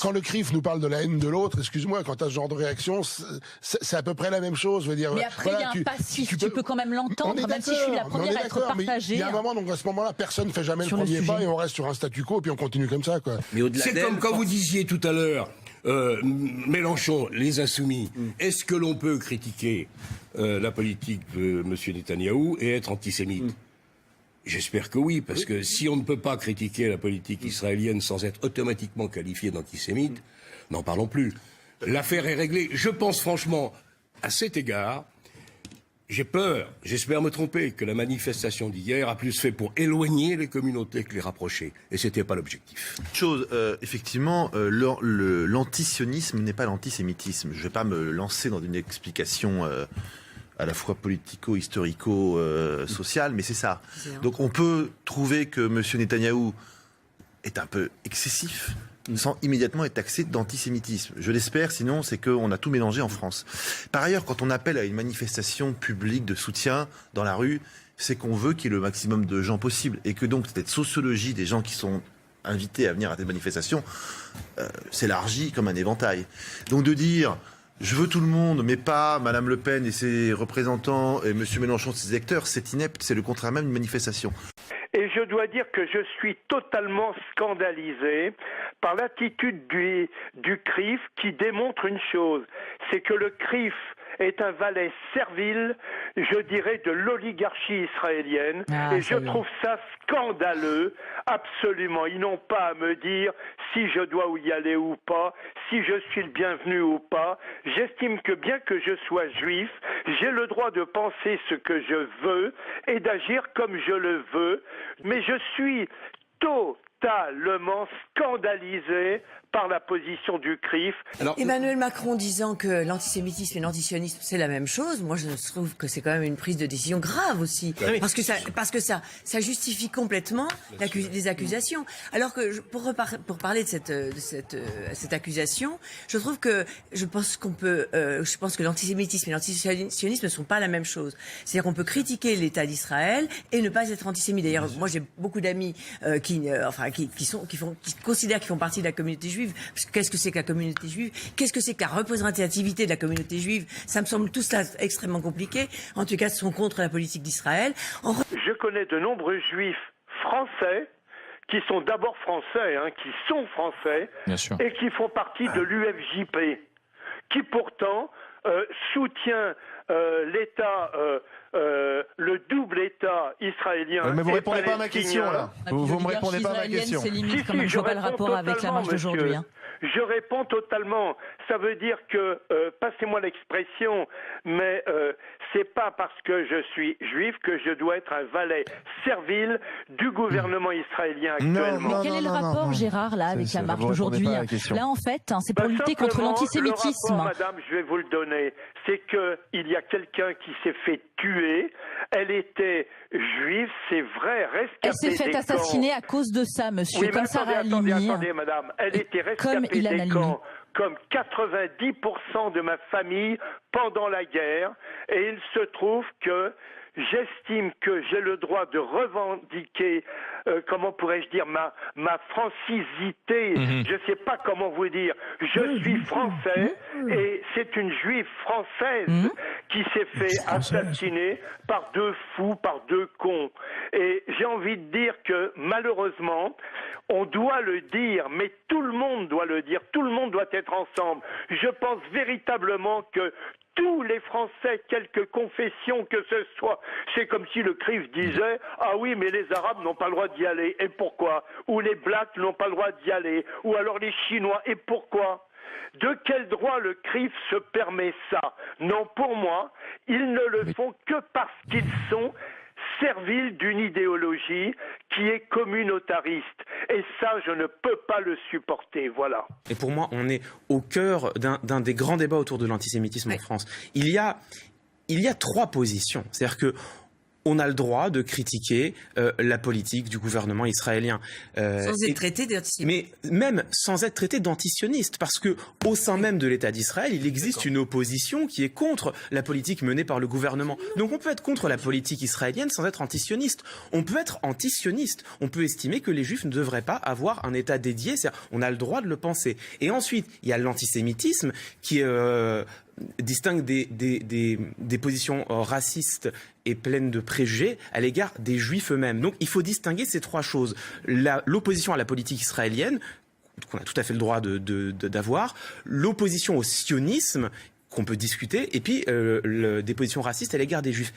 Quand le CRIF nous parle de la haine de l'autre, excuse-moi, quand tu as ce genre de réaction, c'est à peu près la même chose. Je veux dire, mais après, il y a un passif, tu peux quand même l'entendre, même si je suis la première à être partagée. Il y a un moment, donc à ce moment-là, personne ne fait jamais le premier pas et on reste sur un statu quo et puis on continue comme ça, quoi. Mais c'est comme quand vous disiez tout à l'heure, Mélenchon, les Insoumis, est-ce que l'on peut critiquer la politique de M. Netanyahou et être antisémite ? J'espère que oui, parce que si on ne peut pas critiquer la politique israélienne sans être automatiquement qualifié d'antisémite, n'en parlons plus. L'affaire est réglée. Je pense franchement, à cet égard, j'ai peur, j'espère me tromper, que la manifestation d'hier a plus fait pour éloigner les communautés que les rapprocher. Et ce n'était pas l'objectif. Chose, effectivement, l'antisionisme n'est pas l'antisémitisme. Je ne vais pas me lancer dans une explication à la fois politico-historico-sociale, mais c'est ça. Donc on peut trouver que M. Netanyahou est un peu excessif, sans immédiatement être taxé d'antisémitisme. Je l'espère, sinon c'est qu'on a tout mélangé en France. Par ailleurs, quand on appelle à une manifestation publique de soutien dans la rue, c'est qu'on veut qu'il y ait le maximum de gens possible, et que donc cette sociologie des gens qui sont invités à venir à cette manifestation s'élargit comme un éventail. Donc de dire... Je veux tout le monde, mais pas Madame Le Pen et ses représentants et Monsieur Mélenchon et ses électeurs, c'est inepte, c'est le contraire même d'une manifestation. Et je dois dire que je suis totalement scandalisé par l'attitude du CRIF qui démontre une chose, c'est que le CRIF est un valet servile, je dirais, de l'oligarchie israélienne. Et je trouve ça scandaleux, absolument. Ils n'ont pas à me dire si je dois y aller ou pas, si je suis le bienvenu ou pas. J'estime que bien que je sois juif, j'ai le droit de penser ce que je veux et d'agir comme je le veux. Mais je suis totalement scandalisé par la position du CRIF. Alors, Emmanuel Macron disant que l'antisémitisme et l'antisionisme c'est la même chose, moi je trouve que c'est quand même une prise de décision grave aussi, parce que ça justifie complètement les accusations. Alors que pour parler de cette accusation, je pense que l'antisémitisme et l'antisionisme ne sont pas la même chose. C'est-à-dire qu'on peut critiquer l'État d'Israël et ne pas être antisémite. D'ailleurs, moi j'ai beaucoup d'amis qui considèrent qu'ils font partie de la communauté juive. Parce que qu'est-ce que c'est que la communauté juive? Qu'est-ce que c'est que la représentativité de la communauté juive? Ça me semble tout cela extrêmement compliqué. En tout cas, ils sont contre la politique d'Israël. Je connais de nombreux juifs français qui sont d'abord français, qui sont français, et qui font partie de l'UFJP, qui pourtant soutient l'État, le double État israélien. Mais vous répondez pas à ma question là. Vous me répondez pas à ma question. C'est limite quand même. Je vois pas le rapport avec la marche d'aujourd'hui. Je réponds totalement. Ça veut dire que, passez-moi l'expression, mais c'est pas parce que je suis juif que je dois être un valet servile du gouvernement israélien actuellement. Mais quel est le rapport, Gérard, là, avec la marche d'aujourd'hui? Là, en fait, c'est pour lutter contre l'antisémitisme. Le rapport, madame, je vais vous le donner. C'est qu'il y a quelqu'un qui s'est fait tuer. Elle était juive, c'est vrai, rescapée. Elle s'est fait assassiner à cause de ça, monsieur, oui, comme Sarah Halimi. Attendez, madame. Elle était rescapée des camps, comme 90% de ma famille pendant la guerre. Et il se trouve que j'estime que j'ai le droit de revendiquer, comment pourrais-je dire, ma francisité. Je ne sais pas comment vous dire. Je suis français et c'est une juive française qui s'est fait assassiner par deux fous, par deux cons. Et j'ai envie de dire que malheureusement, on doit le dire, mais tout le monde doit le dire, tout le monde doit être ensemble. Je pense véritablement que tous les Français, quelque confession que ce soit, c'est comme si le CRIF disait « Ah oui, mais les Arabes n'ont pas le droit d'y aller. Et pourquoi ?» Ou les Blacks n'ont pas le droit d'y aller. Ou alors les Chinois. Et pourquoi ? De quel droit le CRIF se permet ça? Non, pour moi, ils ne le font que parce qu'ils sont serviles d'une idéologie qui est communautariste. Et ça, je ne peux pas le supporter, voilà. Et pour moi, on est au cœur d'un des grands débats autour de l'antisémitisme en France. Il y a trois positions. C'est-à-dire que on a le droit de critiquer la politique du gouvernement israélien. Sans être traité d'antisémite. Mais même sans être traité d'antisioniste, parce que au sein même de l'État d'Israël, il existe une opposition qui est contre la politique menée par le gouvernement. Donc on peut être contre la politique israélienne sans être antisioniste. On peut être antisioniste. On peut estimer que les Juifs ne devraient pas avoir un État dédié. On a le droit de le penser. Et ensuite, il y a l'antisémitisme qui distingue des positions racistes et pleines de préjugés à l'égard des Juifs eux-mêmes. Donc il faut distinguer ces trois choses. L'opposition à la politique israélienne, qu'on a tout à fait le droit d'avoir, l'opposition au sionisme, qu'on peut discuter, et puis des positions racistes à l'égard des Juifs.